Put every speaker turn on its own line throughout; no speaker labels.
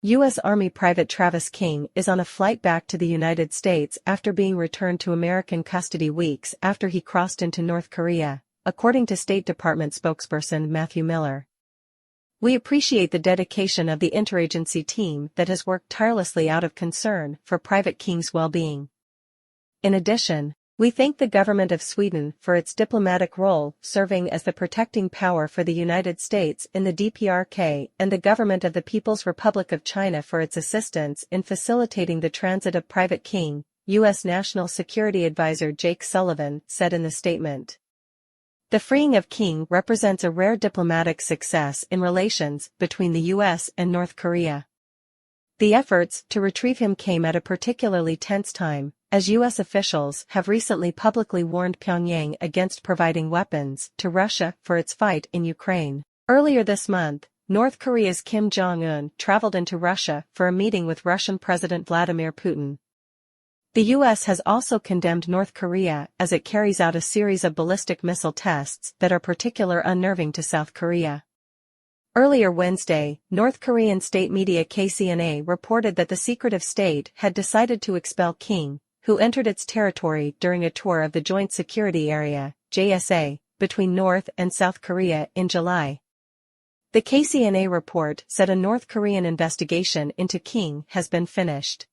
U.S. Army Private Travis King is on a flight back to the United States after being returned to American custody weeks after he crossed into North Korea, according to State Department spokesperson Matthew Miller. "We appreciate the dedication of the interagency team that has worked tirelessly out of concern for Private King's well-being. In addition, we thank the government of Sweden for its diplomatic role serving as the protecting power for the United States in the DPRK and the government of the People's Republic of China for its assistance in facilitating the transit of Private King," U.S. National Security Advisor Jake Sullivan said in the statement. The freeing of King represents a rare diplomatic success in relations between the U.S. and North Korea. The efforts to retrieve him came at a particularly tense time, as U.S. officials have recently publicly warned Pyongyang against providing weapons to Russia for its fight in Ukraine. Earlier this month, North Korea's Kim Jong-un traveled into Russia for a meeting with Russian President Vladimir Putin. The U.S. has also condemned North Korea as it carries out a series of ballistic missile tests that are particularly unnerving to South Korea. Earlier Wednesday, North Korean state media KCNA reported that the secretive state had decided to expel King, who entered its territory during a tour of the Joint Security Area, JSA, between North and South Korea in July. The KCNA report said a North Korean investigation into King has been finished.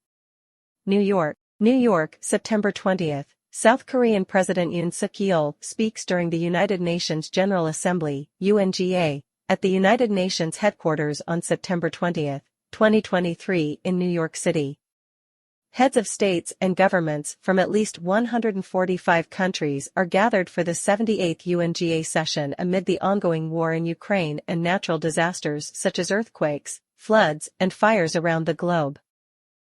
New York, September 20. South Korean President Yoon Suk-yeol speaks during the United Nations General Assembly, UNGA, at the United Nations headquarters on September 20, 2023 in New York City. Heads of states and governments from at least 145 countries are gathered for the 78th UNGA session amid the ongoing war in Ukraine and natural disasters such as earthquakes, floods, and fires around the globe.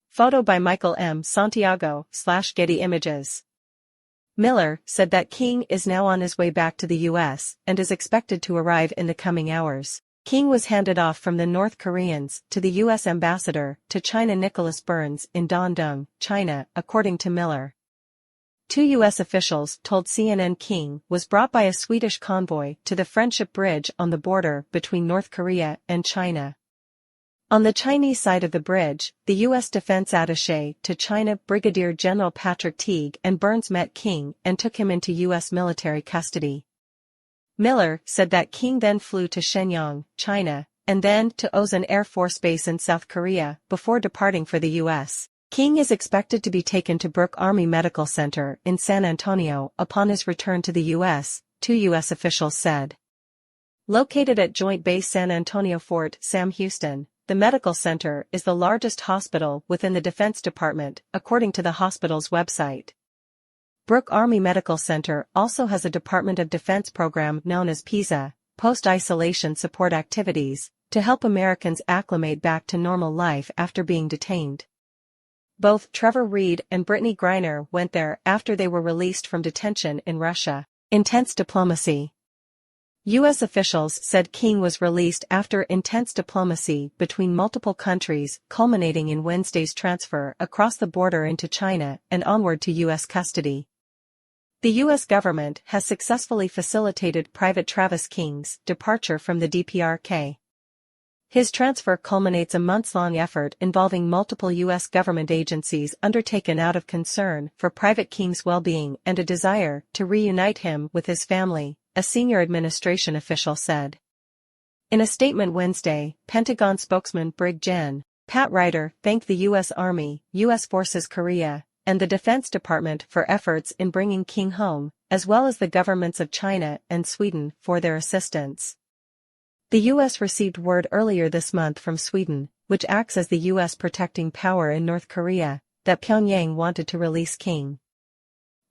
Photo by Michael M. Santiago/Getty Images. Miller said that King is now on his way back to the U.S. and is expected to arrive in the coming hours. King was handed off from the North Koreans to the U.S. ambassador to China Nicholas Burns in Dandong, China, according to Miller. Two U.S. officials told CNN King was brought by a Swedish convoy to the Friendship Bridge on the border between North Korea and China. On the Chinese side of the bridge, the U.S. Defense Attaché to China Brigadier General Patrick Teague and Burns met King and took him into U.S. military custody. Miller said that King then flew to Shenyang, China, and then to Osan Air Force Base in South Korea before departing for the U.S. King is expected to be taken to Brooke Army Medical Center in San Antonio upon his return to the U.S., two U.S. officials said. Located at Joint Base San Antonio Fort Sam Houston, the medical center is the largest hospital within the Defense Department, according to the hospital's website. Brooke Army Medical Center also has a Department of Defense program known as PISA, Post-Isolation Support Activities, to help Americans acclimate back to normal life after being detained. Both Trevor Reed and Brittany Griner went there after they were released from detention in Russia. Intense diplomacy. U.S. officials said King was released after intense diplomacy between multiple countries culminating in Wednesday's transfer across the border into China and onward to U.S. custody. The U.S. government has successfully facilitated Private Travis King's departure from the DPRK. His transfer culminates a months-long effort involving multiple U.S. government agencies undertaken out of concern for Private King's well-being and a desire to reunite him with his family, a senior administration official said. In a statement Wednesday, Pentagon spokesman Brig Gen. Pat Ryder thanked the U.S. Army, U.S. Forces Korea, and the Defense Department for efforts in bringing King home, as well as the governments of China and Sweden for their assistance. The U.S. received word earlier this month from Sweden, which acts as the U.S. protecting power in North Korea, that Pyongyang wanted to release King.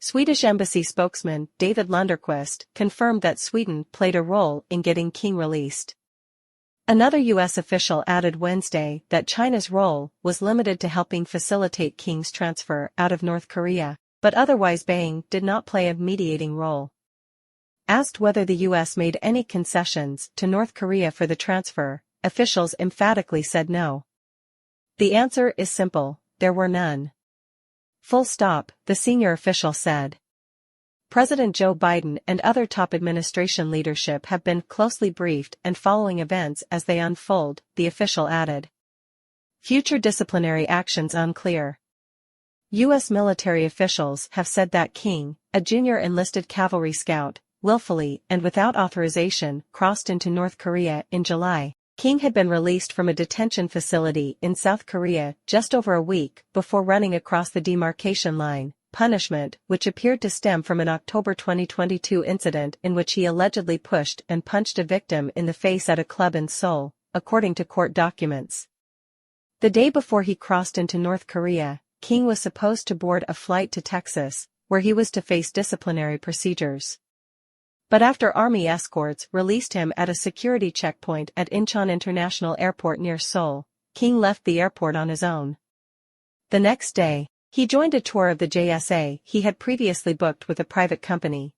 Swedish embassy spokesman David Lunderquist confirmed that Sweden played a role in getting King released. Another U.S. official added Wednesday that China's role was limited to helping facilitate King's transfer out of North Korea, but otherwise Beijing did not play a mediating role. Asked whether the U.S. made any concessions to North Korea for the transfer, officials emphatically said no. The answer is simple, there were none. Full stop, the senior official said. President Joe Biden and other top administration leadership have been closely briefed and following events as they unfold, the official added. Future disciplinary actions unclear. U.S. military officials have said that King, a junior enlisted cavalry scout, willfully and without authorization crossed into North Korea in July. King had been released from a detention facility in South Korea just over a week before running across the demarcation line, punishment which appeared to stem from an October 2022 incident in which he allegedly pushed and punched a victim in the face at a club in Seoul, according to court documents. The day before he crossed into North Korea, King was supposed to board a flight to Texas, where he was to face disciplinary procedures. But after Army escorts released him at a security checkpoint at Incheon International Airport near Seoul, King left the airport on his own. The next day, he joined a tour of the JSA he had previously booked with a private company.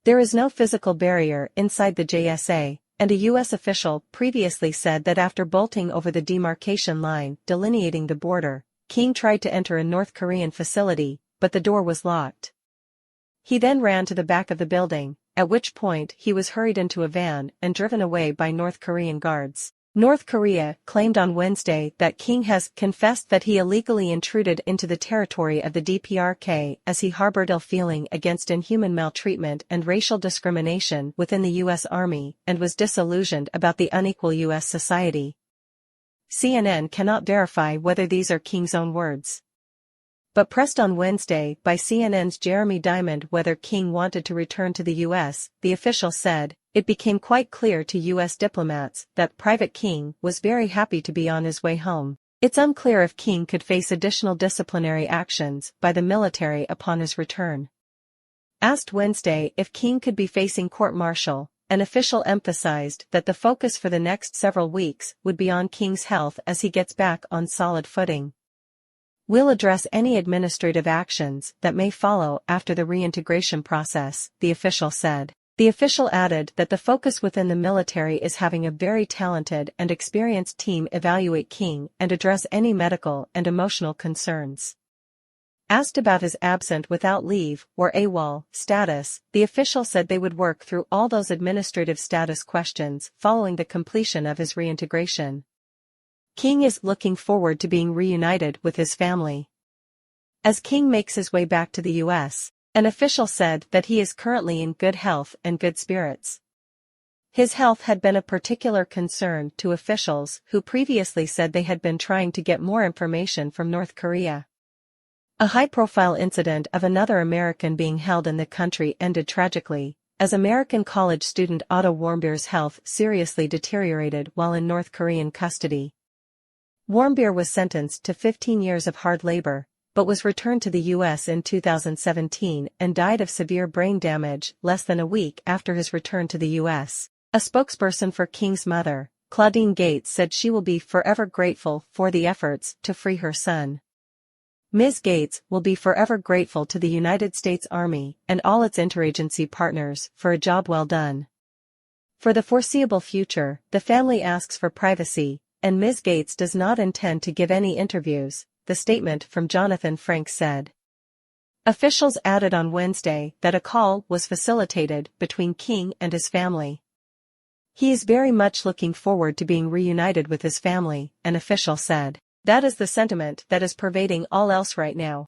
There is no physical barrier inside the JSA, and a U.S. official previously said that after bolting over the demarcation line delineating the border, King tried to enter a North Korean facility, but the door was locked. He then ran to the back of the building, at which point he was hurried into a van and driven away by North Korean guards. North Korea claimed on Wednesday that King has confessed that he illegally intruded into the territory of the DPRK as he harbored ill feeling against inhuman maltreatment and racial discrimination within the U.S. Army and was disillusioned about the unequal U.S. society. CNN cannot verify whether these are King's own words. But pressed on Wednesday by CNN's Jeremy Diamond whether King wanted to return to the U.S., the official said, "It became quite clear to U.S. diplomats that Private King was very happy to be on his way home. It's unclear if King could face additional disciplinary actions by the military upon his return." Asked Wednesday if King could be facing court-martial, an official emphasized that the focus for the next several weeks would be on King's health as he gets back on solid footing. "We'll address any administrative actions that may follow after the reintegration process," the official said. The official added that the focus within the military is having a very talented and experienced team evaluate King and address any medical and emotional concerns. Asked about his absent without leave or AWOL status, the official said they would work through all those administrative status questions following the completion of his reintegration. King is looking forward to being reunited with his family. As King makes his way back to the U.S., an official said that he is currently in good health and good spirits. His health had been a particular concern to officials who previously said they had been trying to get more information from North Korea. A high-profile incident of another American being held in the country ended tragically, as American college student Otto Warmbier's health seriously deteriorated while in North Korean custody. Warmbier was sentenced to 15 years of hard labor, but was returned to the U.S. in 2017 and died of severe brain damage less than a week after his return to the U.S. A spokesperson for King's mother, Claudine Gates, said she will be forever grateful for the efforts to free her son. Ms. Gates will be forever grateful to the United States Army and all its interagency partners for a job well done. For the foreseeable future, the family asks for privacy, and Ms. Gates does not intend to give any interviews, the statement from Jonathan Frank said. Officials added on Wednesday that a call was facilitated between King and his family. He is very much looking forward to being reunited with his family, an official said. That is the sentiment that is pervading all else right now.